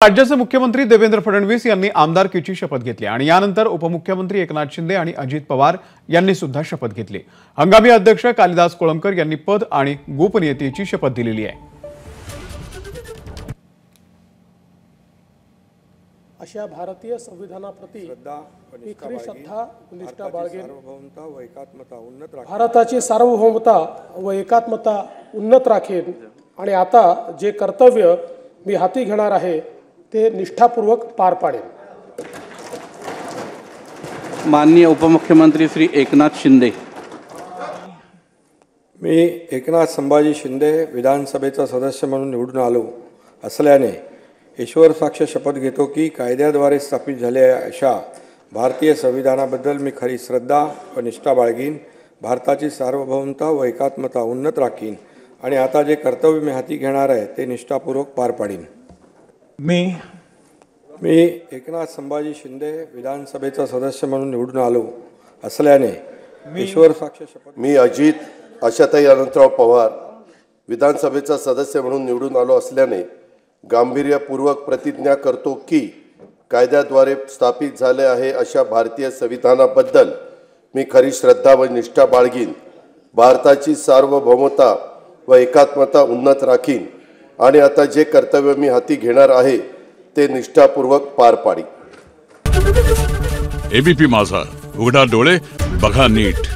राज्याचे मुख्यमंत्री देवेंद्र फडणवीस यांनी आमदारकीची शपथ घेतली आणि यानंतर उपमुख्यमंत्री एकनाथ शिंदे आणि अजित पवार यांनी सुद्धा शपथ घेतली। हंगामी अध्यक्ष कालिदास कोळंबकर यांनी पद आणि गोपनीयतेची शपथ दिलेली आहे। अशा भारतीय संविधानाप्रती खरी श्रद्धा व निष्ठा बाळगेन, भारताची सार्वभौमता व एकात्मता उन्नत राखेन आणि आता जे कर्तव्य मी हाती घेणार आहे ते निष्ठापूर्वक पार पाडेन। माननीय उपमुख्यमंत्री श्री एकनाथ शिंदे। मी एकनाथ संभाजी शिंदे विधानसभेचा सदस्य म्हणून निवडून आलो असल्याने ईश्वर साक्ष शपथ घेतो की कायद्याद्वारे स्थापित झालेल्या अशा भारतीय संविधानाबद्दल मी खरी श्रद्धा व निष्ठा बाळगीन, भारताची सार्वभौमता व एकात्मता उन्नत राखीन आणि आता जे कर्तव्य मी हाती घेणार आहे ते निष्ठापूर्वक पार पाडीन। मी एकनाथ संभाजी शिंदे विधानसभेचा सदस्य म्हणून निवडून आलो असल्याने ईश्वर साक्ष शपथ मी अजित आशाताई अनंतराव पवार विधानसभेचा सदस्य म्हणून निवडून आलो असल्याने गांभीर्यपूर्वक प्रतिज्ञा करतो की कायद्याद्वारे स्थापित झाले आहे अशा भारतीय संविधानाबद्दल मी खरी श्रद्धा व निष्ठा बाळगीन, भारताची सार्वभौमता व एकात्मता उन्नत राखीन आणि आता जे कर्तव्य मी हाती घेणार आहे ते निष्ठापूर्वक पार पाडीन। एबीपी माझा, उघडा डोळे बघा नीट।